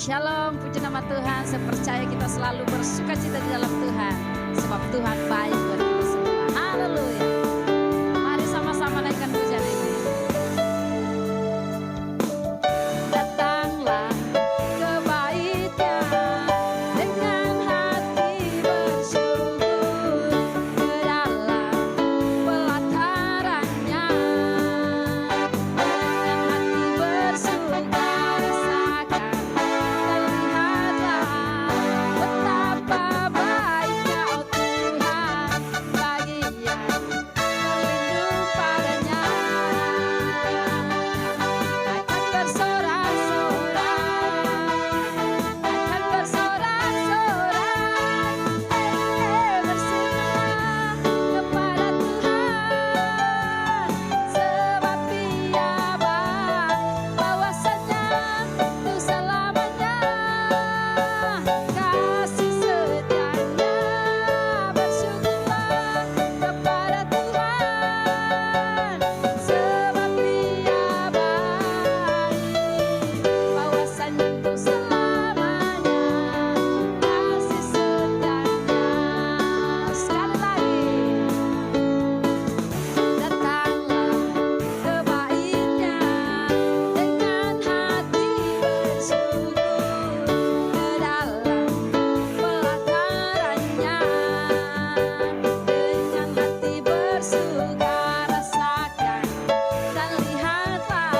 Shalom, puji nama Tuhan. Saya percaya kita selalu bersuka cita di dalam Tuhan, sebab Tuhan baik buat kita semua. Haleluya. Mari sama-sama naikkan pujian ini. Datanglah ke bait-Nya dengan hati bersyukur, ke dalam pelataran-Nya dengan hati bersuka rasakan. Betapa baiknya oh Tuhan, bagian berlindung padanya. Akan bersorak-sorai, bersyukurlah kepada Tuhan, sebab Dia baik, bahwasanya untuk selamanya kasih setianya. Bersyukurlah kepada Tuhan, sebab Dia baik, bahwasanya untuk selamanya kasih setianya. Sekali lagi, datanglah ke bait-Nya dengan hati bersyukur, ke dalam pelataran-Nya dengan hati bersuka rasakan, dan lihatlah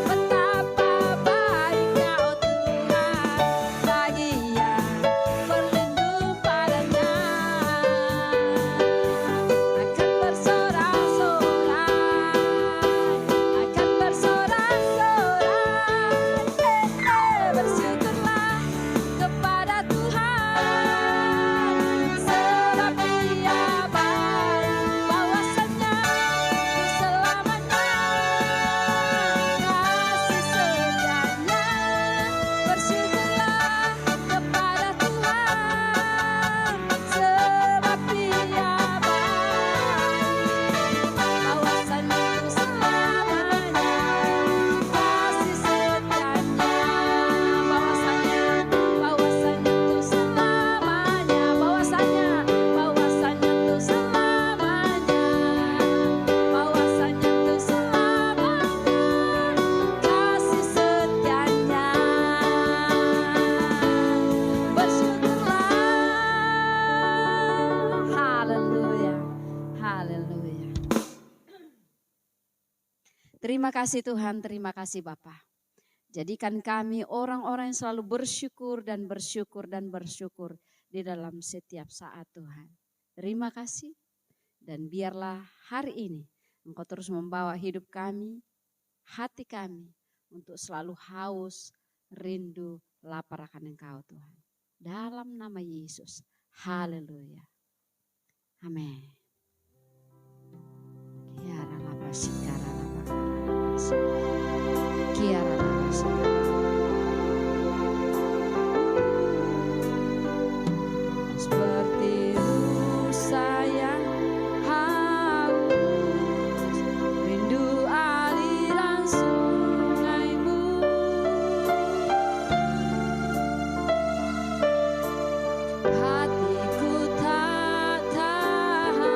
betapa baiknya oh Tuhan, bagi yang berlindung padanya. Akan bersorak-sorai, bersyukurlah kepada Tuhan, sebab Dia baik, bahwasanya selamanya kasih setianya. Bersyukurlah kepada Tuhan, sebab Dia baik, bahwasanya selamanya kasih setianya. Bahwasanya untuk selamanya, bahwasanya untuk selamanya, bahwasanya untuk selamanya kasih setianya. Bersyukurlah. Haleluya. Haleluya. Terima kasih Tuhan, terima kasih Bapa. Jadikan kami orang-orang yang selalu bersyukur dan bersyukur dan bersyukur di dalam setiap saat Tuhan. Terima kasih, dan biarlah hari ini Engkau terus membawa hidup kami, hati kami untuk selalu haus, rindu, lapar akan Engkau Tuhan. Dalam nama Yesus, haleluya. Amin. Kiara lapa sikara lapa kiara lapa sikara. Seperti rusa yang haus, rindu aliran sungai-Mu. Hatiku tak tahan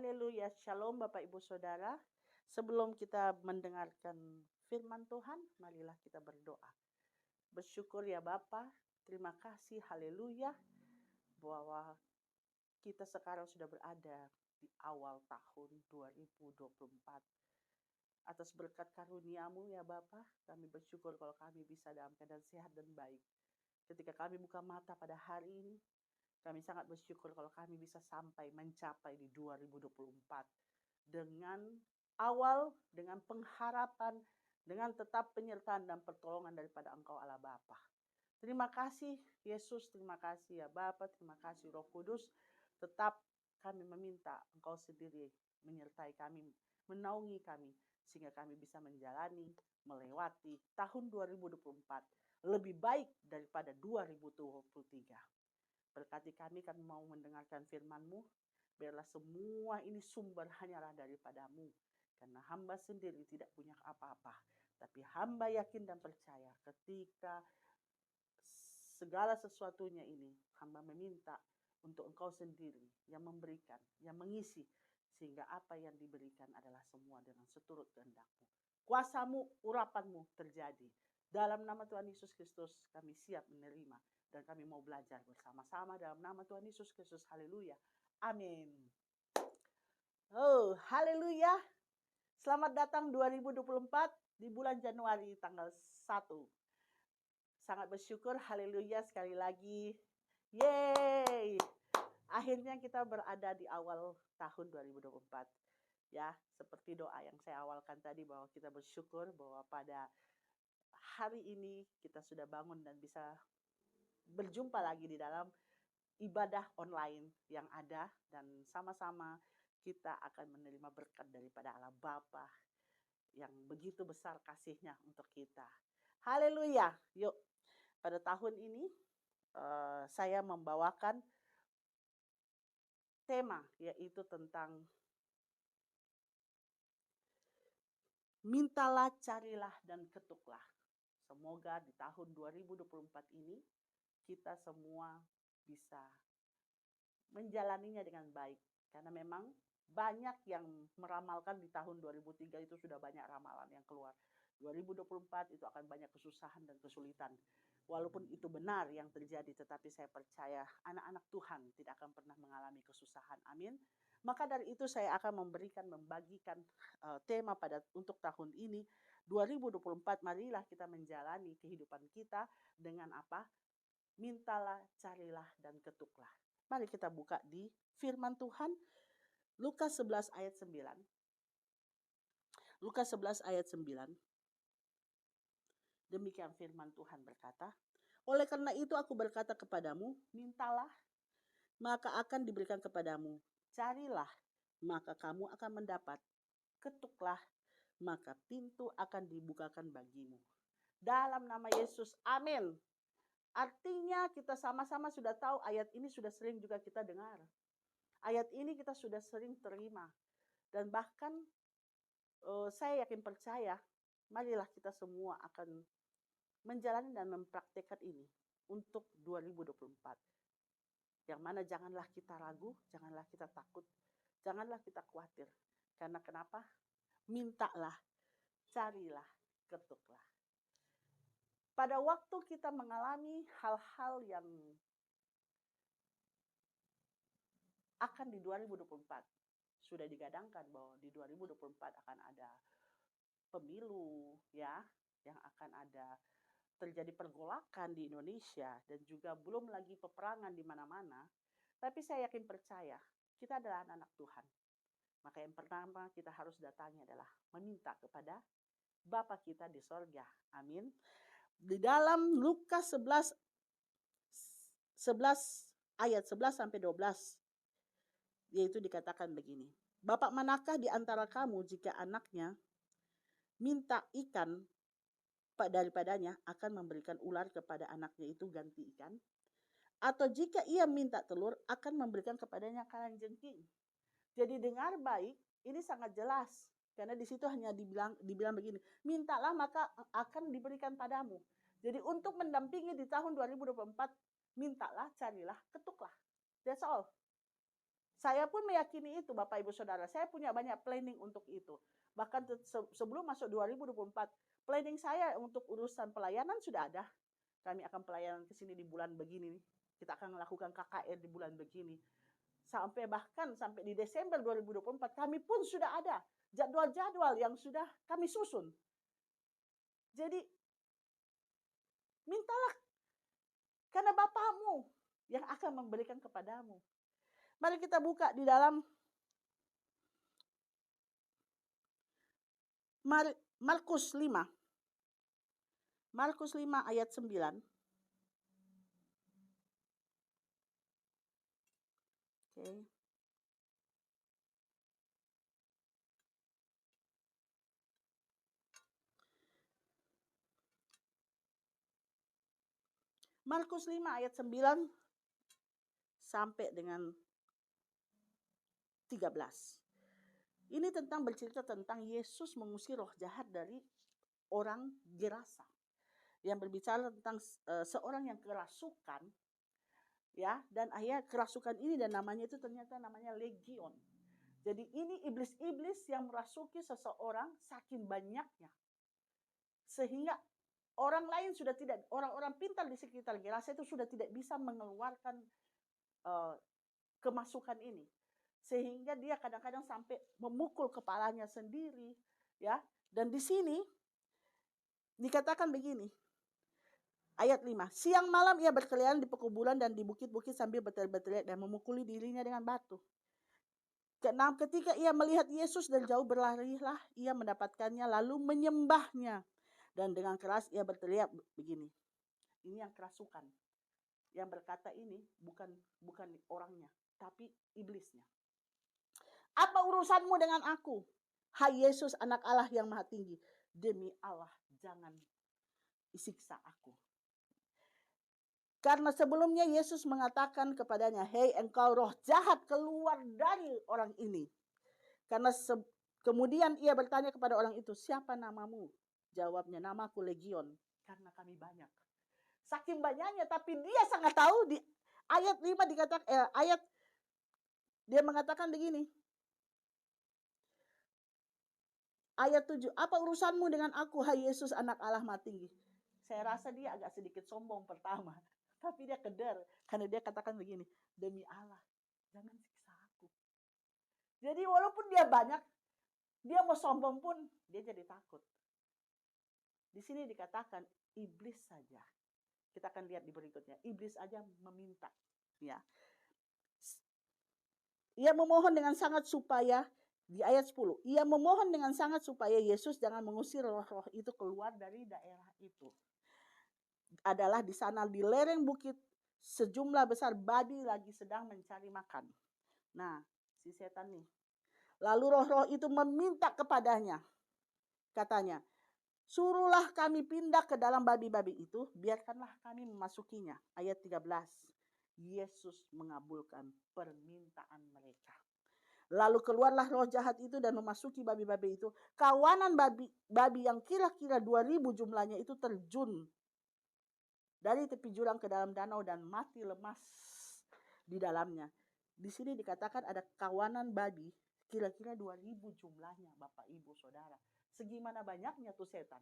Haleluya, shalom Bapak Ibu Saudara. Sebelum kita mendengarkan firman Tuhan, marilah kita berdoa. Bersyukur ya Bapa, terima kasih, haleluya, bahwa kita sekarang sudah berada di awal tahun 2024. Atas berkat karunia-Mu ya Bapa, kami bersyukur kalau kami bisa dalam keadaan sehat dan baik. Ketika kami buka mata pada hari ini, kami sangat bersyukur kalau kami bisa sampai mencapai di 2024 dengan awal, dengan pengharapan, dengan tetap penyertaan dan pertolongan daripada Engkau Allah Bapa. Terima kasih Yesus, terima kasih ya Bapa, terima kasih Roh Kudus. Tetap kami meminta Engkau sendiri menyertai kami, menaungi kami, sehingga kami bisa menjalani, melewati tahun 2024 lebih baik daripada 2023. Berkati kami mau mendengarkan firman-Mu, biarlah semua ini sumber hanyalah daripada-Mu. Karena hamba sendiri tidak punya apa-apa, tapi hamba yakin dan percaya ketika segala sesuatunya ini, hamba meminta untuk Engkau sendiri yang memberikan, yang mengisi, sehingga apa yang diberikan adalah semua dengan seturut kehendak-Mu. Kuasa-Mu, urapan-Mu terjadi. Dalam nama Tuhan Yesus Kristus kami siap menerima dan kami mau belajar bersama-sama dalam nama Tuhan Yesus Kristus. Haleluya. Amin. Oh, haleluya. Selamat datang 2024 di bulan Januari tanggal 1. Sangat bersyukur, haleluya sekali lagi. Yeay. Akhirnya kita berada di awal tahun 2024. Ya, seperti doa yang saya awalkan tadi bahwa kita bersyukur bahwa pada hari ini kita sudah bangun dan bisa berjumpa lagi di dalam ibadah online yang ada dan sama-sama kita akan menerima berkat daripada Allah Bapa yang begitu besar kasihnya untuk kita. Haleluya. Yuk, pada tahun ini saya membawakan tema yaitu tentang mintalah, carilah, dan ketuklah. Semoga di tahun 2024 ini kita semua bisa menjalaninya dengan baik. Karena memang banyak yang meramalkan di tahun 2003 itu sudah banyak ramalan yang keluar. 2024 itu akan banyak kesusahan dan kesulitan. Walaupun itu benar yang terjadi, tetapi saya percaya anak-anak Tuhan tidak akan pernah mengalami kesusahan. Amin. Maka dari itu saya akan membagikan tema untuk tahun ini 2024. Marilah kita menjalani kehidupan kita dengan apa? Mintalah, carilah, dan ketuklah. Mari kita buka di firman Tuhan Lukas 11 ayat 9. Lukas 11 ayat 9. Demikian firman Tuhan berkata, oleh karena itu aku berkata kepadamu, mintalah, maka akan diberikan kepadamu. Carilah, maka kamu akan mendapat. Ketuklah, maka pintu akan dibukakan bagimu. Dalam nama Yesus, amin. Artinya kita sama-sama sudah tahu ayat ini sudah sering juga kita dengar. Ayat ini kita sudah sering terima. Dan bahkan saya yakin percaya, marilah kita semua akan menjalani dan mempraktekkan ini untuk 2024. Yang mana janganlah kita ragu, janganlah kita takut, janganlah kita khawatir. Karena kenapa? Mintalah, carilah, ketuklah. Pada waktu kita mengalami hal-hal yang akan di 2024, sudah digadangkan bahwa di 2024 akan ada pemilu ya, yang akan ada terjadi pergolakan di Indonesia dan juga belum lagi peperangan di mana-mana. Tapi saya yakin percaya kita adalah anak-anak Tuhan. Maka yang pertama kita harus datangi adalah meminta kepada Bapa kita di sorga. Amin. Di dalam Lukas 11 ayat 11 sampai 12 yaitu dikatakan begini. Bapak manakah di antara kamu jika anaknya minta ikan daripadanya akan memberikan ular kepada anaknya itu ganti ikan? Atau jika ia minta telur akan memberikan kepadanya kalajengking? Jadi dengar baik, ini sangat jelas. Karena di situ hanya dibilang begini, mintalah maka akan diberikan padamu. Jadi untuk mendampingi di tahun 2024, mintalah, carilah, ketuklah. That's all. Saya pun meyakini itu Bapak Ibu Saudara. Saya punya banyak planning untuk itu. Bahkan sebelum masuk 2024, planning saya untuk urusan pelayanan sudah ada. Kami akan pelayanan ke sini di bulan begini. Kita akan melakukan KKR di bulan begini. Bahkan sampai di Desember 2024 kami pun sudah ada jadwal-jadwal yang sudah kami susun. Jadi mintalah karena Bapamu yang akan memberikan kepadamu. Mari kita buka di dalam Markus 5. Markus 5 ayat 9. Oke. Markus 5 ayat 9 sampai dengan 13. Ini tentang bercerita tentang Yesus mengusir roh jahat dari orang Gerasa. Yang berbicara tentang seorang yang kerasukan, ya, dan akhirnya kerasukan ini dan namanya itu ternyata namanya legion. Jadi ini iblis-iblis yang merasuki seseorang saking banyaknya. Sehingga orang lain sudah tidak, orang-orang pintar di sekitar Gerasa itu sudah tidak bisa mengeluarkan kemasukan ini. Sehingga dia kadang-kadang sampai memukul kepalanya sendiri, ya. Dan di sini dikatakan begini. Ayat 5. Siang malam ia berkeliaran di pekuburan dan di bukit-bukit sambil berteriak dan memukuli dirinya dengan batu. Keenam, ketika ia melihat Yesus dari jauh berlarilah ia mendapatkannya lalu menyembahnya. Dan dengan keras ia berteriak begini. Ini yang kerasukan. Yang berkata ini bukan orangnya, tapi iblisnya. Apa urusanmu dengan aku? Hai Yesus, anak Allah yang maha tinggi. Demi Allah, jangan siksa aku. Karena sebelumnya Yesus mengatakan kepadanya, hei engkau roh jahat, keluar dari orang ini. Karena kemudian ia bertanya kepada orang itu, siapa namamu? Jawabnya, namaku Legion, karena kami banyak. Saking banyaknya, tapi dia sangat tahu. Di ayat 5 dikatakan, dia mengatakan begini. Ayat 7, apa urusanmu dengan aku, hai Yesus anak Allah maha tinggi? Saya rasa dia agak sedikit sombong pertama. Tapi dia keder, karena dia katakan begini, demi Allah, jangan siksa aku. Jadi walaupun dia banyak, dia mau sombong pun, dia jadi takut. Di sini dikatakan, iblis saja. Kita akan lihat di berikutnya, iblis aja meminta. Ya. Ia memohon dengan sangat supaya, di ayat 10, ia memohon dengan sangat supaya Yesus jangan mengusir roh-roh itu keluar dari daerah itu. Adalah di sana di lereng bukit sejumlah besar babi lagi sedang mencari makan. Nah, si setan nih. Lalu roh-roh itu meminta kepadanya. Katanya, suruhlah kami pindah ke dalam babi-babi itu, biarkanlah kami memasukinya. Ayat 13. Yesus mengabulkan permintaan mereka. Lalu keluarlah roh jahat itu dan memasuki babi-babi itu. Kawanan babi yang kira-kira 2.000 jumlahnya itu terjun dari tepi jurang ke dalam danau dan mati lemas di dalamnya. Di sini dikatakan ada kawanan babi kira-kira 2.000 jumlahnya, Bapak Ibu Saudara. Segimana banyaknya tuh setan.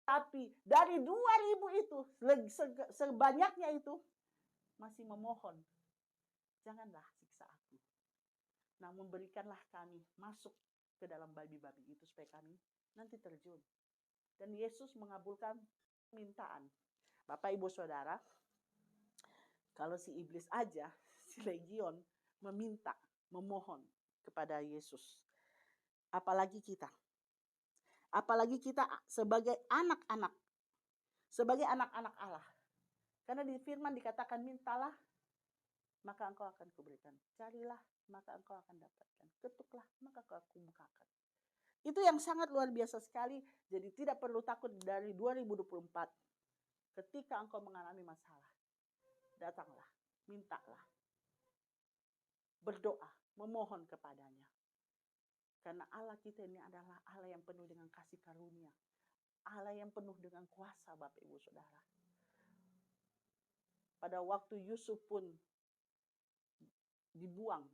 Tapi dari 2.000 itu, sebanyaknya itu masih memohon, janganlah siksa aku. Namun berikanlah kami masuk ke dalam babi-babi itu supaya kami nanti terjun. Dan Yesus mengabulkan permintaan. Bapak Ibu Saudara, kalau si iblis aja, si legion meminta, memohon kepada Yesus. Apalagi kita. Apalagi kita sebagai anak-anak. Sebagai anak-anak Allah. Karena di firman dikatakan, mintalah, maka engkau akan kuberikan. Carilah, maka engkau akan dapatkan. Ketuklah, maka engkau bukakan. Itu yang sangat luar biasa sekali. Jadi tidak perlu takut dari 2024. Ketika engkau mengalami masalah, datanglah, mintalah, berdoa, memohon kepadanya. Karena Allah kita ini adalah Allah yang penuh dengan kasih karunia. Allah yang penuh dengan kuasa, Bapak Ibu Saudara. Pada waktu Yusuf pun dibuang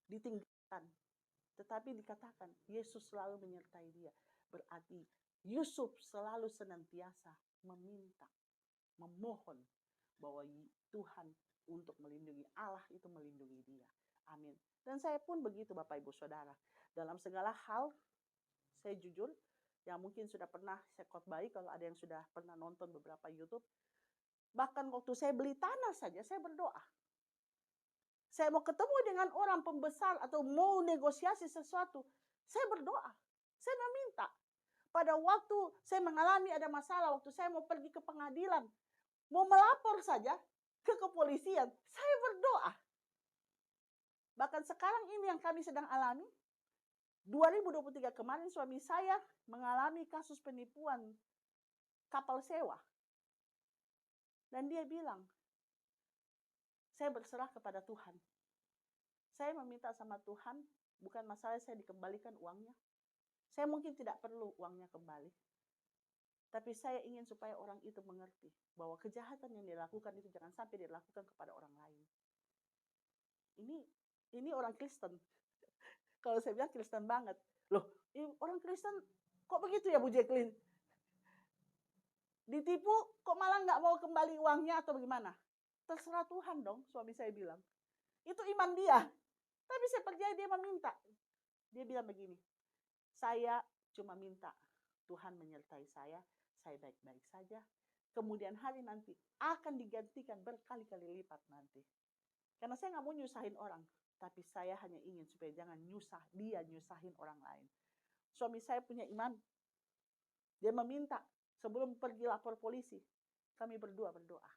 ditinggalkan. Tetapi dikatakan Yesus selalu menyertai dia. Berarti Yusuf selalu senantiasa meminta, memohon bahwa Tuhan untuk melindungi, Allah itu melindungi dia. Amin. Dan saya pun begitu Bapak Ibu Saudara. Dalam segala hal, saya jujur, yang mungkin sudah pernah saya khotbahi, kalau ada yang sudah pernah nonton beberapa YouTube, bahkan waktu saya beli tanah saja, saya berdoa. Saya mau ketemu dengan orang pembesar atau mau negosiasi sesuatu, saya berdoa. Saya meminta. Pada waktu saya mengalami ada masalah, waktu saya mau pergi ke pengadilan, mau melapor saja ke kepolisian, saya berdoa. Bahkan sekarang ini yang kami sedang alami, 2023 kemarin suami saya mengalami kasus penipuan kapal sewa. Dan dia bilang, saya berserah kepada Tuhan. Saya meminta sama Tuhan, bukan masalah saya dikembalikan uangnya. Saya mungkin tidak perlu uangnya kembali. Tapi saya ingin supaya orang itu mengerti bahwa kejahatan yang dilakukan itu jangan sampai dilakukan kepada orang lain. Ini orang Kristen. Kalau saya bilang Kristen banget. Loh, orang Kristen kok begitu ya Bu Jacqueline? Ditipu kok malah nggak mau kembali uangnya atau bagaimana? Terserah Tuhan dong, suami saya bilang. Itu iman dia. Tapi saya percaya dia meminta. Dia bilang begini, saya cuma minta Tuhan menyertai saya baik-baik saja. Kemudian hari nanti akan digantikan berkali-kali lipat nanti. Karena saya nggak mau nyusahin orang, tapi saya hanya ingin supaya jangan dia nyusahin orang lain. Suami saya punya iman. Dia meminta sebelum pergi lapor polisi, kami berdua berdoa.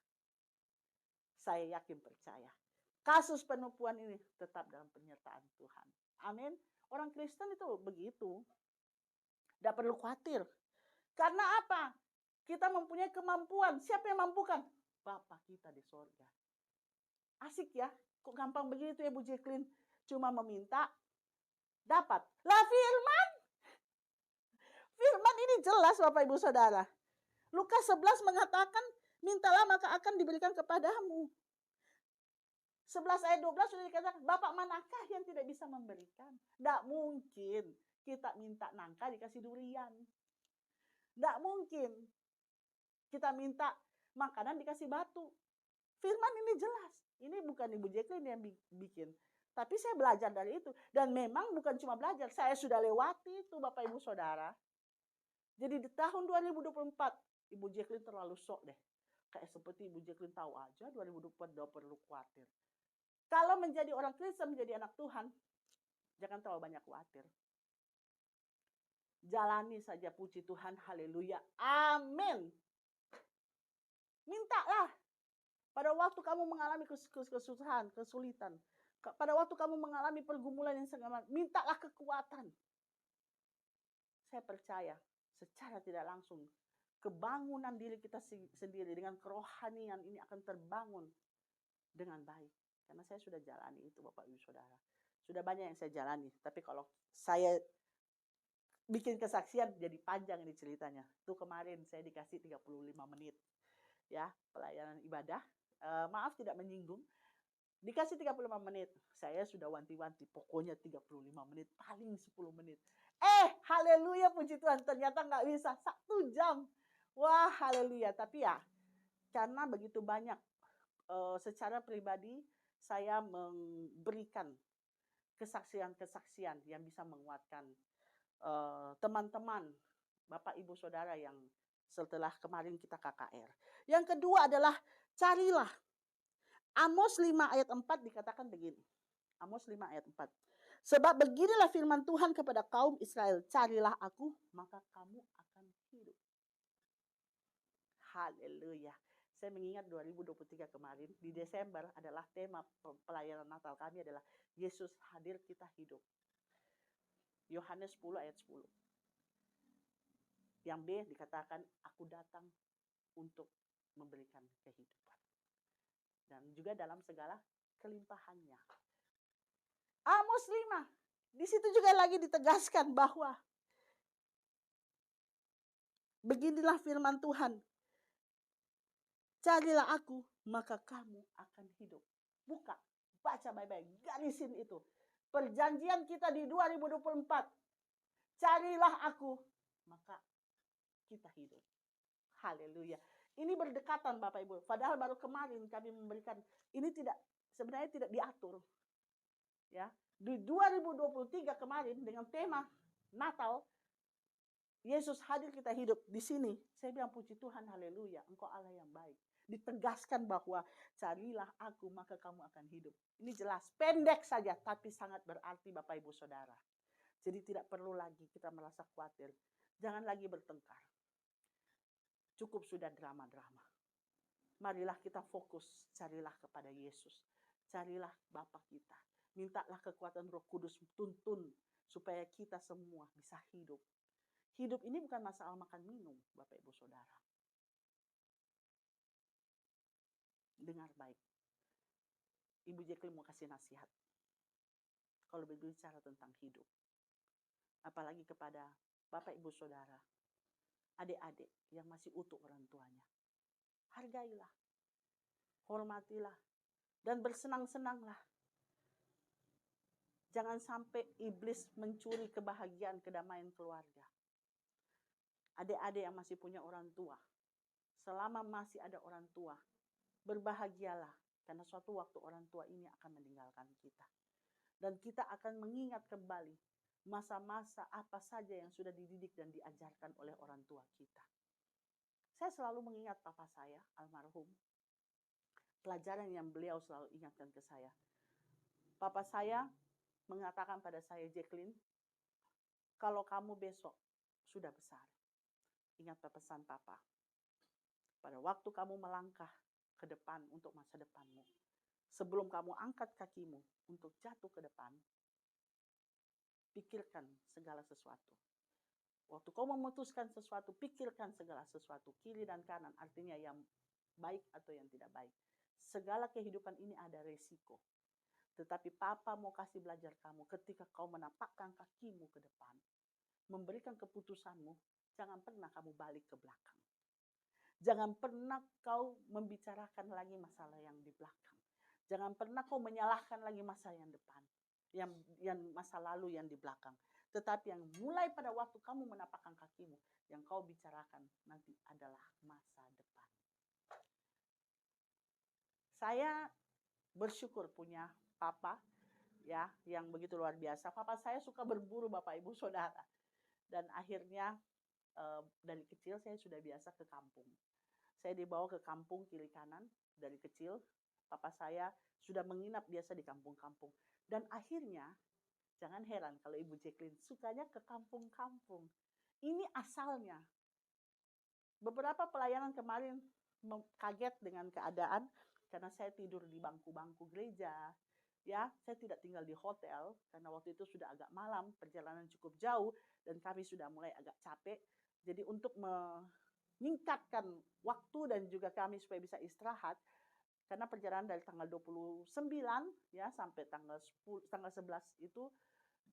Saya yakin percaya. Kasus penipuan ini tetap dalam penyertaan Tuhan. Amin. Orang Kristen itu begitu. Tidak perlu khawatir. Karena apa? Kita mempunyai kemampuan. Siapa yang mampukan? Bapa kita di sorga. Asik ya. Kok gampang begitu ya Bu Jacqueline? Cuma meminta, dapat. Lah firman. Firman ini jelas Bapak Ibu Saudara. Lukas 11 mengatakan, mintalah maka akan diberikan kepadamu. 11 ayat 12 sudah dikatakan, Bapak manakah yang tidak bisa memberikan? Tidak mungkin kita minta nangka dikasih durian. Tidak mungkin kita minta makanan dikasih batu. Firman ini jelas. Ini bukan Ibu Jacqueline yang bikin. Tapi saya belajar dari itu. Dan memang bukan cuma belajar. Saya sudah lewati itu Bapak Ibu Saudara. Jadi di tahun 2024, Ibu Jacqueline terlalu sok deh. Kayak seperti Ibu Jacqueline tahu aja 2024 tidak perlu khawatir. Kalau menjadi orang Kristen, menjadi anak Tuhan, jangan terlalu banyak khawatir. Jalani saja puji Tuhan, haleluya, amin. Mintalah. Pada waktu kamu mengalami kesusahan, kesulitan, pada waktu kamu mengalami pergumulan yang sangat, mintalah kekuatan. Saya percaya, secara tidak langsung, kebangunan diri kita sendiri dengan kerohanian ini akan terbangun dengan baik. Karena saya sudah jalani itu Bapak Ibu Saudara. Sudah banyak yang saya jalani. Tapi kalau saya bikin kesaksian jadi panjang ini ceritanya. Tuh kemarin saya dikasih 35 menit. Ya, pelayanan ibadah. Maaf tidak menyinggung. Dikasih 35 menit. Saya sudah wanti-wanti. Pokoknya 35 menit. Paling 10 menit. Haleluya puji Tuhan. Ternyata nggak bisa. 1 jam. Wah haleluya. Tapi ya, karena begitu banyak secara pribadi saya memberikan kesaksian-kesaksian yang bisa menguatkan teman-teman, Bapak Ibu Saudara yang setelah kemarin kita KKR. Yang kedua adalah carilah. Amos 5 ayat 4 dikatakan begini. Amos 5 ayat 4. Sebab beginilah firman Tuhan kepada kaum Israel, carilah aku, maka kamu akan hidup. Haleluya. Saya mengingat 2023 kemarin, di Desember adalah tema pelayanan Natal kami adalah Yesus hadir kita hidup. Yohanes 10 ayat 10. Yang B dikatakan, aku datang untuk memberikan kehidupan. Dan juga dalam segala kelimpahannya. Amos 5. Di situ juga lagi ditegaskan bahwa beginilah firman Tuhan. Carilah aku, maka kamu akan hidup. Buka, baca baik-baik, garisin itu. Perjanjian kita di 2024. Carilah aku, maka kita hidup. Haleluya. Ini berdekatan Bapak Ibu. Padahal baru kemarin kami memberikan, ini sebenarnya tidak diatur. Ya, di 2023 kemarin dengan tema Natal, Yesus hadir, kita hidup di sini. Saya bilang puji Tuhan, haleluya, Engkau Allah yang baik. Ditegaskan bahwa carilah aku maka kamu akan hidup. Ini jelas, pendek saja tapi sangat berarti Bapak Ibu Saudara. Jadi tidak perlu lagi kita merasa khawatir. Jangan lagi bertengkar. Cukup sudah drama-drama. Marilah kita fokus, carilah kepada Yesus. Carilah Bapa kita. Mintalah kekuatan Roh Kudus tuntun supaya kita semua bisa hidup. Hidup ini bukan masalah makan minum, Bapak Ibu Saudara. Dengar baik. Ibu Jacqueline mau kasih nasihat. Kalau berbicara tentang hidup. Apalagi kepada Bapak Ibu Saudara, adik-adik yang masih utuh orang tuanya. Hargailah, hormatilah, dan bersenang-senanglah. Jangan sampai iblis mencuri kebahagiaan, kedamaian keluarga. Adik-adik yang masih punya orang tua, selama masih ada orang tua, berbahagialah, karena suatu waktu orang tua ini akan meninggalkan kita. Dan kita akan mengingat kembali masa-masa apa saja yang sudah dididik dan diajarkan oleh orang tua kita. Saya selalu mengingat papa saya, almarhum. Pelajaran yang beliau selalu ingatkan ke saya. Papa saya mengatakan pada saya, Jacqueline, kalau kamu besok sudah besar, ingat pesan papa. Pada waktu kamu melangkah ke depan untuk masa depanmu, sebelum kamu angkat kakimu untuk jatuh ke depan, pikirkan segala sesuatu. Waktu kau memutuskan sesuatu, pikirkan segala sesuatu, kiri dan kanan, artinya yang baik atau yang tidak baik. Segala kehidupan ini ada resiko. Tetapi papa mau kasih belajar kamu, ketika kau menapakkan kakimu ke depan, memberikan keputusanmu, jangan pernah kamu balik ke belakang. Jangan pernah kau membicarakan lagi masalah yang di belakang. Jangan pernah kau menyalahkan lagi masa yang depan. Yang masa lalu yang di belakang. Tetapi yang mulai pada waktu kamu menapakkan kakimu, yang kau bicarakan nanti adalah masa depan. Saya bersyukur punya papa ya yang begitu luar biasa. Papa saya suka berburu Bapak Ibu Saudara. Dan akhirnya dari kecil saya sudah biasa ke kampung. Saya dibawa ke kampung kiri kanan dari kecil. Papa saya sudah menginap biasa di kampung-kampung. Dan akhirnya, jangan heran kalau Ibu Jacqueline sukanya ke kampung-kampung. Ini asalnya. Beberapa pelayanan kemarin kaget dengan keadaan karena saya tidur di bangku-bangku gereja. Ya, saya tidak tinggal di hotel karena waktu itu sudah agak malam, perjalanan cukup jauh dan kami sudah mulai agak capek. Jadi untuk meningkatkan waktu dan juga kami supaya bisa istirahat, karena perjalanan dari tanggal 29 ya sampai tanggal 11 itu,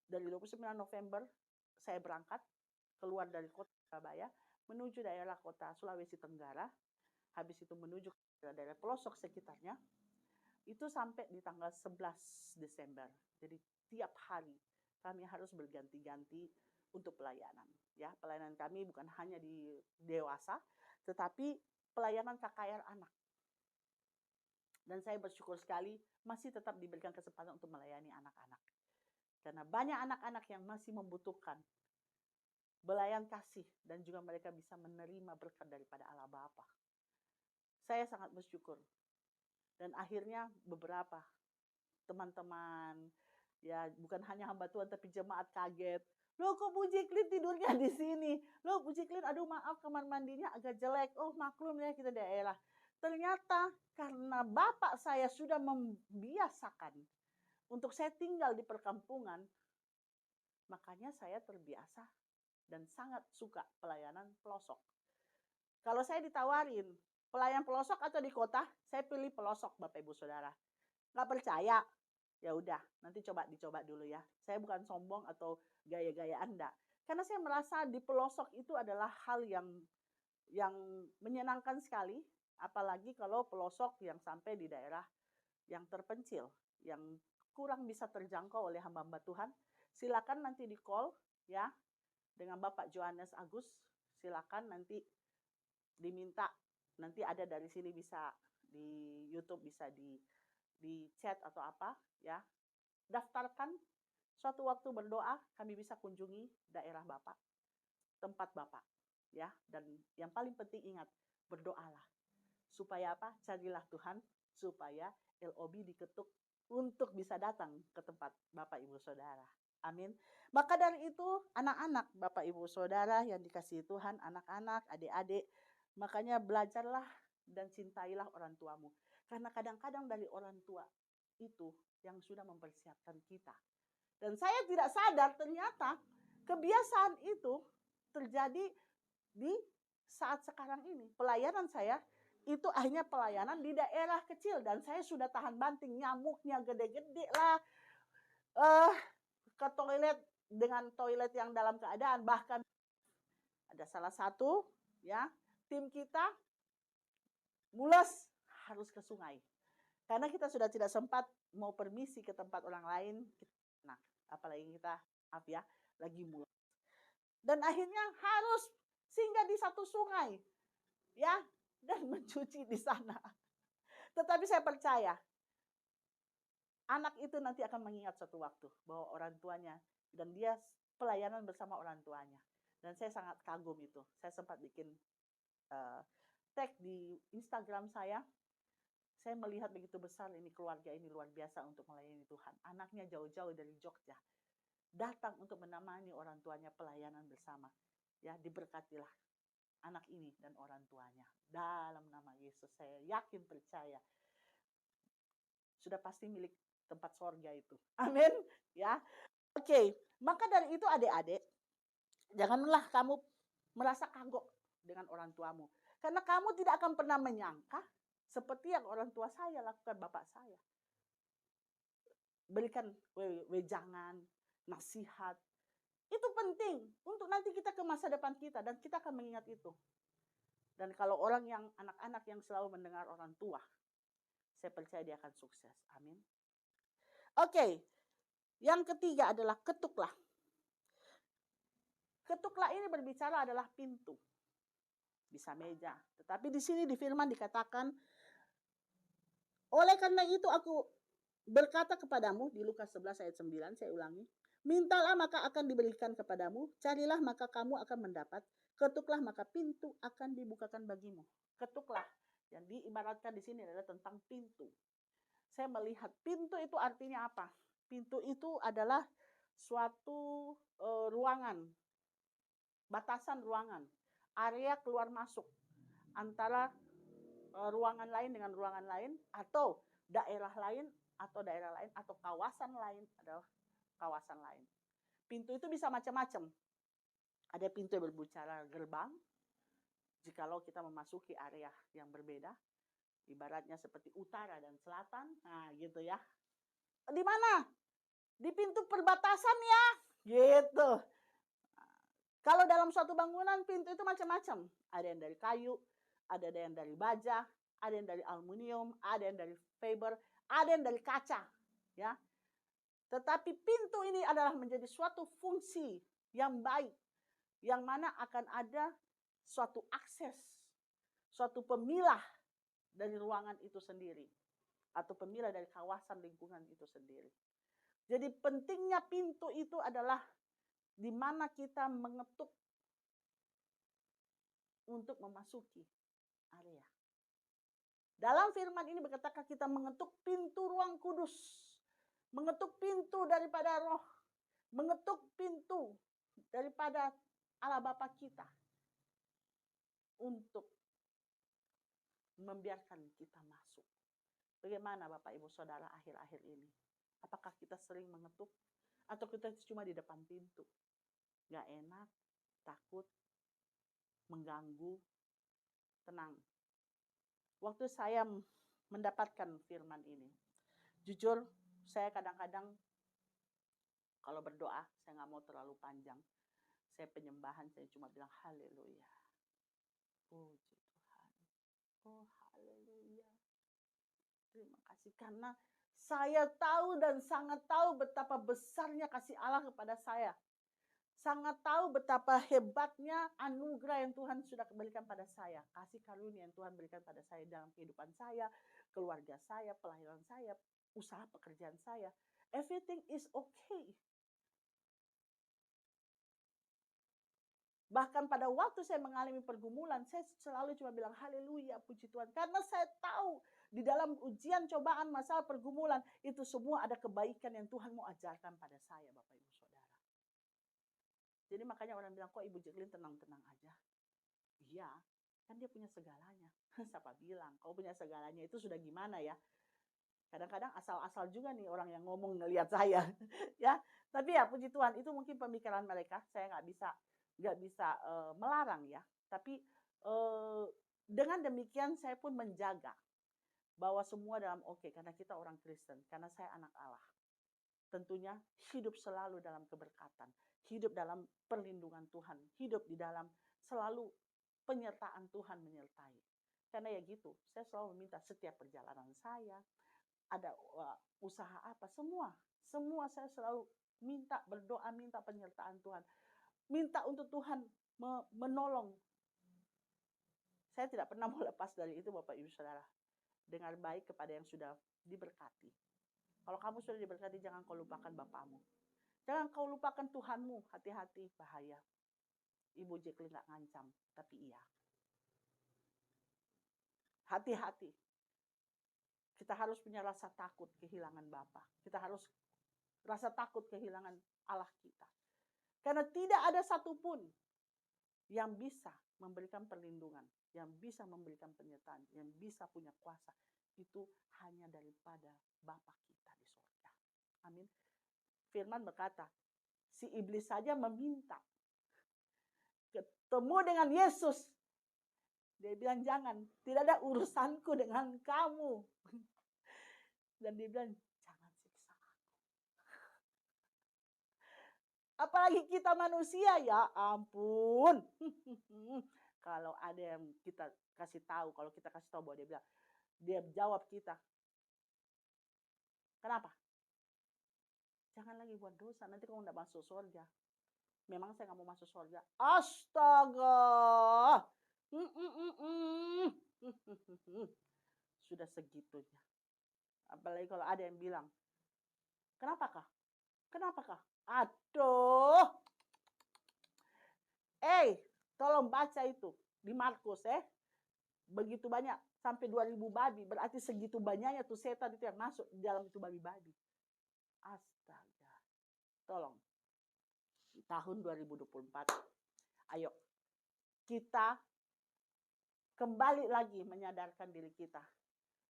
dari 29 November saya berangkat keluar dari kota Surabaya menuju daerah kota Sulawesi Tenggara, habis itu menuju ke daerah pelosok sekitarnya, itu sampai di tanggal 11 Desember. Jadi tiap hari kami harus berganti-ganti untuk pelayanan. Ya, pelayanan kami bukan hanya di dewasa, tetapi pelayanan KKR anak. Dan saya bersyukur sekali masih tetap diberikan kesempatan untuk melayani anak-anak. Karena banyak anak-anak yang masih membutuhkan belayan kasih dan juga mereka bisa menerima berkat daripada Allah Bapa. Saya sangat bersyukur. Dan akhirnya beberapa teman-teman, ya bukan hanya hamba Tuhan tapi jemaat kaget. Loh kok Bu Jacqueline tidurnya di sini? Loh Bu Jacqueline, aduh maaf kamar mandinya agak jelek. Oh maklum ya kita daerah. Ternyata karena bapak saya sudah membiasakan untuk saya tinggal di perkampungan, makanya saya terbiasa dan sangat suka pelayanan pelosok. Kalau saya ditawarin pelayan pelosok atau di kota, saya pilih pelosok Bapak Ibu Saudara. Nggak percaya? Ya udah, nanti dicoba dulu ya. Saya bukan sombong atau gaya-gayaan enggak. Karena saya merasa di pelosok itu adalah hal yang menyenangkan sekali. Apalagi kalau pelosok yang sampai di daerah yang terpencil, yang kurang bisa terjangkau oleh hamba-hamba Tuhan, silakan nanti di call ya dengan Bapak Johannes Agus. Silakan nanti diminta, nanti ada dari sini, bisa di YouTube, bisa di chat atau apa ya. Daftarkan suatu waktu berdoa, kami bisa kunjungi daerah Bapak, tempat Bapak ya. Dan yang paling penting ingat, berdoalah. Supaya apa? Carilah Tuhan supaya LOB diketuk untuk bisa datang ke tempat Bapak Ibu Saudara. Amin. Maka dari itu, anak-anak Bapak Ibu Saudara yang dikasihi Tuhan, anak-anak, adik-adik, makanya belajarlah dan cintailah orang tuamu. Karena kadang-kadang dari orang tua itu yang sudah mempersiapkan kita. Dan saya tidak sadar ternyata kebiasaan itu terjadi di saat sekarang ini. Pelayanan saya itu akhirnya pelayanan di daerah kecil, dan saya sudah tahan banting, nyamuknya gede-gede lah, ke toilet dengan toilet yang dalam keadaan, bahkan ada salah satu ya tim kita mules harus ke sungai karena kita sudah tidak sempat mau permisi ke tempat orang lain. Nah, apalagi kita lagi mules, dan akhirnya harus singgah di satu sungai ya dan mencuci di sana. Tetapi saya percaya anak itu nanti akan mengingat suatu waktu bahwa orang tuanya, dan dia pelayanan bersama orang tuanya. Dan saya sangat kagum itu. Saya sempat bikin tag di Instagram saya. Saya melihat begitu besar ini keluarga ini, luar biasa untuk melayani Tuhan. Anaknya jauh-jauh dari Jogja datang untuk menemani orang tuanya pelayanan bersama. Ya, diberkatilah anak ini dan orang tuanya dalam nama Yesus. Saya yakin, percaya sudah pasti milik tempat sorga itu. Amin. Ya. Oke. Maka dari itu adik-adik, janganlah kamu merasa kagok dengan orang tuamu. Karena kamu tidak akan pernah menyangka seperti yang orang tua saya lakukan, bapak saya. Berikan wejangan, nasihat. Itu penting untuk nanti kita ke masa depan kita, dan kita akan mengingat itu. Dan kalau orang yang anak-anak yang selalu mendengar orang tua, saya percaya dia akan sukses. Amin. Oke. Yang ketiga adalah ketuklah. Ketuklah ini berbicara adalah pintu. Bisa meja. Tetapi di sini di firman dikatakan, oleh karena itu aku berkata kepadamu, di Lukas 11 ayat 9, saya ulangi. Mintalah maka akan diberikan kepadamu, carilah maka kamu akan mendapat, ketuklah maka pintu akan dibukakan bagimu. Ketuklah. Yang diibaratkan di sini adalah tentang pintu. Saya melihat pintu itu artinya apa? Pintu itu adalah suatu ruangan, batasan ruangan, area keluar masuk antara ruangan lain dengan ruangan lain, atau daerah lain atau kawasan lain adalah kawasan lain. Pintu itu bisa macam-macam. Ada pintu yang berbicara gerbang, jikalau kita memasuki area yang berbeda, ibaratnya seperti utara dan selatan, nah gitu ya. Di mana? Di pintu perbatasan ya, gitu. Kalau dalam suatu bangunan, pintu itu macam-macam. Ada yang dari kayu, ada yang dari baja, ada yang dari aluminium, ada yang dari fiber, ada yang dari kaca, ya. Tetapi pintu ini adalah menjadi suatu fungsi yang baik, yang mana akan ada suatu akses, suatu pemilah dari ruangan itu sendiri, atau pemilah dari kawasan lingkungan itu sendiri. Jadi pentingnya pintu itu adalah di mana kita mengetuk untuk memasuki area. Dalam firman ini berkata kita mengetuk pintu ruang kudus, mengetuk pintu daripada roh, mengetuk pintu daripada Allah Bapa kita untuk membiarkan kita masuk. Bagaimana Bapak Ibu Saudara akhir-akhir ini? Apakah kita sering mengetuk atau kita cuma di depan pintu? Gak enak, takut, mengganggu. Tenang. Waktu saya mendapatkan firman ini, jujur saya kadang-kadang kalau berdoa, saya gak mau terlalu panjang. Saya penyembahan, saya cuma bilang haleluya. Puji Tuhan. Oh haleluya. Terima kasih karena Saya tahu dan sangat tahu betapa besarnya kasih Allah kepada saya. Sangat tahu betapa hebatnya anugerah yang Tuhan sudah berikan pada saya. Kasih karunia yang Tuhan berikan pada saya dalam kehidupan saya, keluarga saya, pelayanan saya, usaha pekerjaan saya. Everything is okay. Bahkan pada waktu saya mengalami pergumulan, saya selalu cuma bilang haleluya, puji Tuhan. Karena saya tahu di dalam ujian, cobaan, masalah, pergumulan, itu semua ada kebaikan yang Tuhan mau ajarkan pada saya, Bapak Ibu Saudara. Jadi makanya orang bilang, kok Ibu Jacqueline tenang-tenang aja? Iya, kan dia punya segalanya. Siapa bilang, kau punya segalanya itu sudah gimana ya? Kadang-kadang asal-asal juga nih orang yang ngomong ngelihat saya. Ya, tapi ya puji Tuhan, itu mungkin pemikiran mereka. Saya nggak bisa melarang ya. Tapi dengan demikian saya pun menjaga bahwa semua dalam oke, karena kita orang Kristen, karena saya anak Allah. Tentunya hidup selalu dalam keberkatan, hidup dalam perlindungan Tuhan, hidup di dalam selalu penyertaan Tuhan menyertai. Karena ya gitu, saya selalu meminta setiap perjalanan saya, ada usaha apa, semua saya selalu minta, berdoa, minta penyertaan Tuhan. Minta untuk Tuhan menolong. Saya tidak pernah mau lepas dari itu, Bapak Ibu Saudara. Dengar baik kepada yang sudah diberkati. Kalau kamu sudah diberkati, jangan kau lupakan Bapakmu. Jangan kau lupakan Tuhanmu, hati-hati, bahaya. Ibu Jacqueline gak ngancam, tapi iya. Hati-hati. Kita harus punya rasa takut kehilangan Bapa. Kita harus rasa takut kehilangan Allah kita. Karena tidak ada satupun yang bisa memberikan perlindungan, yang bisa memberikan penyertaan, yang bisa punya kuasa. Itu hanya daripada Bapa kita di surga. Amin. Firman berkata, si iblis saja meminta ketemu dengan Yesus. Dia bilang, jangan, tidak ada urusanku dengan kamu. Dan dia bilang, jangan siksa aku. Apalagi kita manusia, ya ampun. Kalau ada yang kita kasih tahu, kalau kita kasih tahu bahwa dia bilang, dia jawab kita, kenapa? Jangan lagi buat dosa, nanti kamu nggak masuk surga. Memang saya nggak mau masuk surga. Astaga. Sudah segitunya. Apalagi kalau ada yang bilang, kenapakah? Kenapakah? Aduh. Tolong baca itu di Markus begitu banyak, sampai 2000 babi, berarti segitu banyaknya tuh setan itu yang masuk di dalam itu babi-babi. Astaga. Tolong. Tahun 2024. Ayo. Kita kembali lagi menyadarkan diri kita.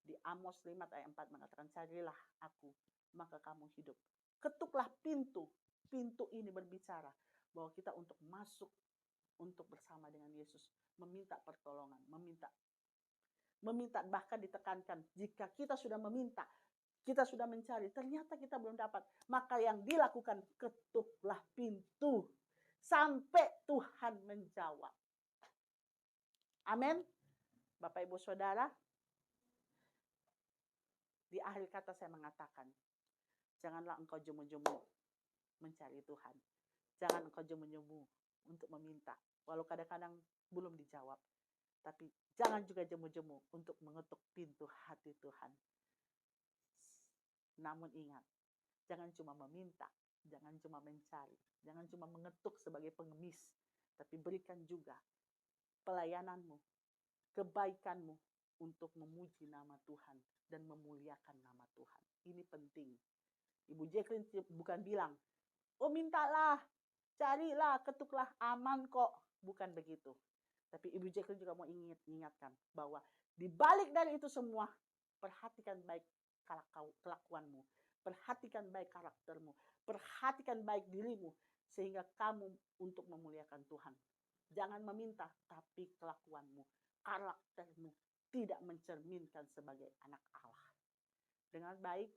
Di Amos 5 ayat 4 mengatakan, carilah aku, maka kamu hidup. Ketuklah pintu. Pintu ini berbicara bahwa kita untuk masuk, untuk bersama dengan Yesus, meminta pertolongan, meminta, bahkan ditekankan, jika kita sudah meminta, kita sudah mencari, ternyata kita belum dapat, maka yang dilakukan, ketuklah pintu sampai Tuhan menjawab. Amin. Bapak Ibu Saudara, di akhir kata saya mengatakan, janganlah engkau jemu-jemu mencari Tuhan. Jangan engkau jemu-jemu untuk meminta, walau kadang-kadang belum dijawab. Tapi jangan juga jemu-jemu untuk mengetuk pintu hati Tuhan. Namun ingat, jangan cuma meminta, jangan cuma mencari, jangan cuma mengetuk sebagai pengemis, tapi berikan juga pelayananmu, kebaikanmu untuk memuji nama Tuhan dan memuliakan nama Tuhan. Ini penting. Ibu Jacqueline bukan bilang, oh mintalah, carilah, ketuklah, aman kok. Bukan begitu. Tapi Ibu Jacqueline juga mau ingatkan bahwa di balik dari itu semua, perhatikan baik kelakuanmu, perhatikan baik karaktermu, perhatikan baik dirimu, sehingga kamu untuk memuliakan Tuhan. Jangan meminta, tapi kelakuanmu, karaktermu tidak mencerminkan sebagai anak Allah. Dengan baik,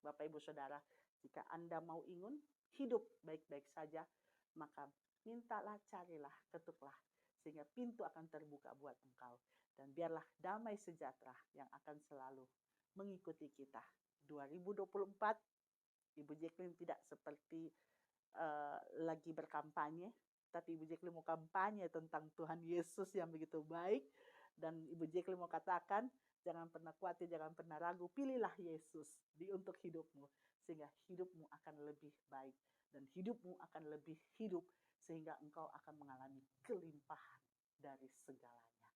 Bapak Ibu Saudara, jika Anda mau ingun hidup baik-baik saja, maka mintalah, carilah, ketuklah, sehingga pintu akan terbuka buat engkau. Dan biarlah damai sejahtera yang akan selalu mengikuti kita. 2024, Ibu Jacqueline tidak seperti lagi berkampanye, tapi Ibu Jacqueline mau kampanye tentang Tuhan Yesus yang begitu baik. Dan Ibu Jacqueline mau katakan, jangan pernah khawatir, jangan pernah ragu, pilihlah Yesus untuk hidupmu. Sehingga hidupmu akan lebih baik. Dan hidupmu akan lebih hidup, sehingga engkau akan mengalami kelimpahan dari segalanya.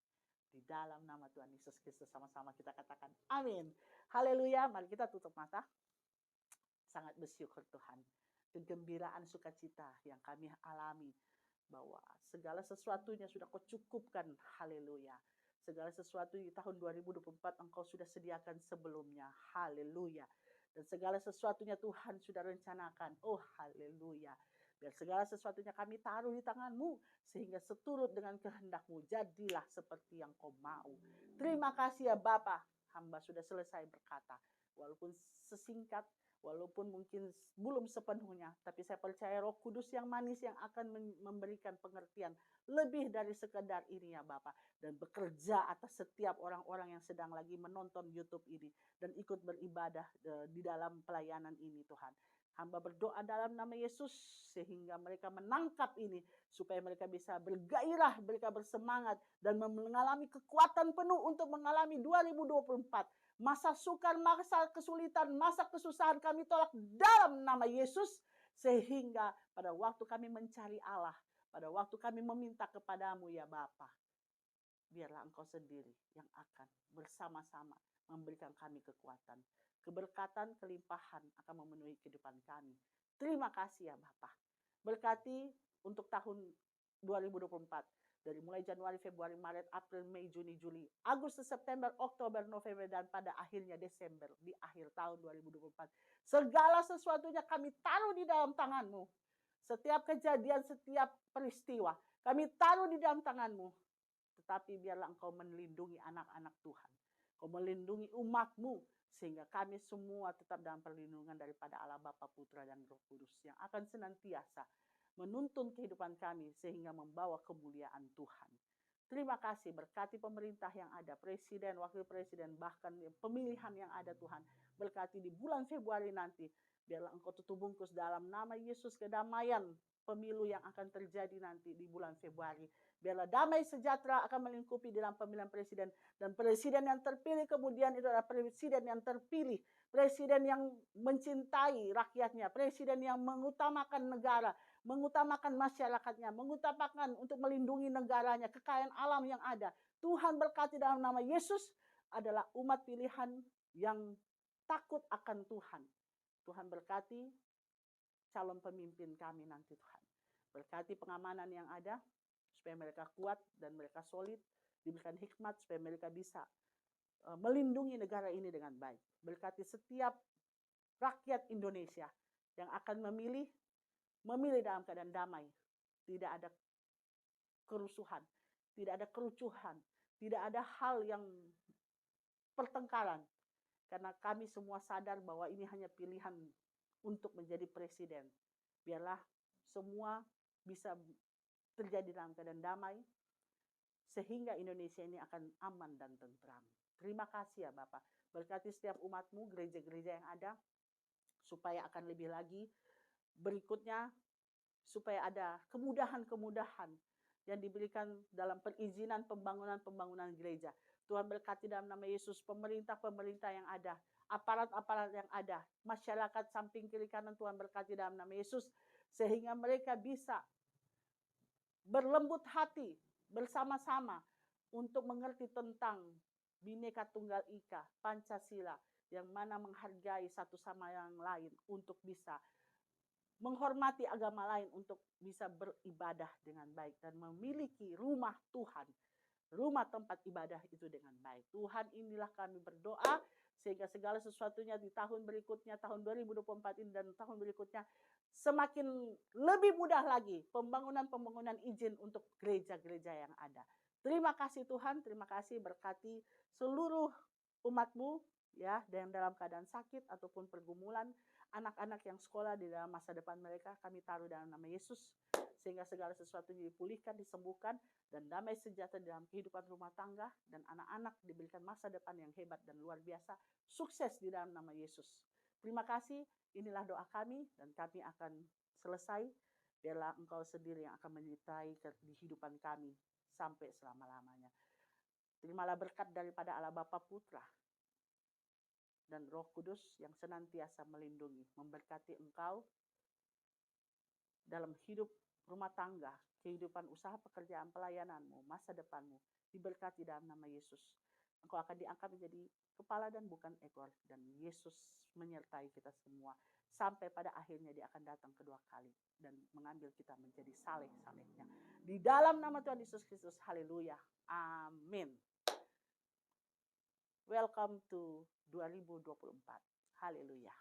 Di dalam nama Tuhan Yesus Kristus, sama-sama kita katakan amin. Haleluya, mari kita tutup mata. Sangat bersyukur Tuhan. Kegembiraan sukacita yang kami alami, bahwa segala sesuatunya sudah Kau cukupkan. Haleluya. Segala sesuatu di tahun 2024 Engkau sudah sediakan sebelumnya. Haleluya. Dan segala sesuatunya Tuhan sudah rencanakan. Oh haleluya. Biar segala sesuatunya kami taruh di tangan-Mu, sehingga seturut dengan kehendak-Mu. Jadilah seperti yang Kau mau. Terima kasih ya Bapa. Hamba sudah selesai berkata. Walaupun sesingkat, walaupun mungkin belum sepenuhnya, tapi saya percaya Roh Kudus yang manis yang akan memberikan pengertian lebih dari sekedar ini ya Bapak. Dan bekerja atas setiap orang-orang yang sedang lagi menonton YouTube ini dan ikut beribadah di dalam pelayanan ini Tuhan. Hamba berdoa dalam nama Yesus sehingga mereka menangkap ini, supaya mereka bisa bergairah, mereka bersemangat dan mengalami kekuatan penuh untuk mengalami 2024. Masa sukar, masa kesulitan, masa kesusahan kami tolak dalam nama Yesus. Sehingga pada waktu kami mencari Allah, pada waktu kami meminta kepadamu ya Bapa, biarlah Engkau sendiri yang akan bersama-sama memberikan kami kekuatan. Keberkatan, kelimpahan akan memenuhi kehidupan kami. Terima kasih ya Bapa. Berkati untuk tahun 2024. Dari mulai Januari, Februari, Maret, April, Mei, Juni, Juli, Agustus, September, Oktober, November, dan pada akhirnya Desember, di akhir tahun 2024. Segala sesuatunya kami taruh di dalam tangan-Mu. Setiap kejadian, setiap peristiwa, kami taruh di dalam tangan-Mu. Tetapi biarlah Engkau melindungi anak-anak Tuhan. Engkau melindungi umat-Mu, sehingga kami semua tetap dalam perlindungan daripada Allah Bapa, Putra, dan Roh Kudus yang akan senantiasa menuntun kehidupan kami sehingga membawa kemuliaan Tuhan. Terima kasih, berkati pemerintah yang ada, presiden, wakil presiden, bahkan pemilihan yang ada Tuhan. Berkati di bulan Februari nanti, biarlah Engkau tutup bungkus dalam nama Yesus kedamaian pemilu yang akan terjadi nanti di bulan Februari. Biarlah damai sejahtera akan melingkupi dalam pemilihan presiden. Dan presiden yang terpilih kemudian itu adalah presiden yang terpilih. Presiden yang mencintai rakyatnya. Presiden yang mengutamakan negara, mengutamakan masyarakatnya, mengutamakan untuk melindungi negaranya, kekayaan alam yang ada. Tuhan berkati dalam nama Yesus adalah umat pilihan yang takut akan Tuhan. Tuhan berkati calon pemimpin kami nanti Tuhan. Berkati pengamanan yang ada, supaya mereka kuat dan mereka solid, diberikan hikmat supaya mereka bisa melindungi negara ini dengan baik. Berkati setiap rakyat Indonesia yang akan memilih dalam keadaan damai. Tidak ada kerusuhan, tidak ada kerucuhan, tidak ada hal yang pertengkaran. Karena kami semua sadar bahwa ini hanya pilihan untuk menjadi presiden. Biarlah semua bisa terjadi dalam keadaan damai, sehingga Indonesia ini akan aman dan tentram. Terima kasih ya Bapak. Berkati setiap umat-Mu, gereja-gereja yang ada, supaya akan lebih lagi berikutnya, supaya ada kemudahan-kemudahan yang diberikan dalam perizinan pembangunan gereja. Tuhan berkati dalam nama Yesus pemerintah-pemerintah yang ada, aparat-aparat yang ada, masyarakat samping kiri kanan, Tuhan berkati dalam nama Yesus, sehingga mereka bisa berlembut hati bersama-sama untuk mengerti tentang Bhinneka Tunggal Ika, Pancasila, yang mana menghargai satu sama yang lain untuk bisa menghormati agama lain, untuk bisa beribadah dengan baik dan memiliki rumah Tuhan, rumah tempat ibadah itu dengan baik. Tuhan, inilah kami berdoa sehingga segala sesuatunya di tahun berikutnya, tahun 2024 ini dan tahun berikutnya, semakin lebih mudah lagi pembangunan izin untuk gereja-gereja yang ada. Terima kasih Tuhan, terima kasih, berkati seluruh umat-Mu ya, dan dalam keadaan sakit ataupun pergumulan, anak-anak yang sekolah di dalam masa depan mereka, kami taruh dalam nama Yesus, sehingga segala sesuatu dipulihkan, disembuhkan, dan damai sejahtera dalam kehidupan rumah tangga, dan anak-anak diberikan masa depan yang hebat dan luar biasa, sukses di dalam nama Yesus. Terima kasih, inilah doa kami, dan kami akan selesai. Biarlah Engkau sendiri yang akan menyertai kehidupan kami sampai selama-lamanya. Terimalah berkat daripada Allah Bapa, Putra, dan Roh Kudus yang senantiasa melindungi, memberkati engkau dalam hidup rumah tangga, kehidupan usaha pekerjaan pelayananmu, masa depanmu, diberkati dalam nama Yesus. Engkau akan diangkat menjadi kepala dan bukan ekor, dan Yesus menyertai kita semua. Sampai pada akhirnya dia akan datang kedua kali dan mengambil kita menjadi saleh-salehnya. Di dalam nama Tuhan Yesus Kristus, haleluya, amin. Welcome to 2024, haleluya.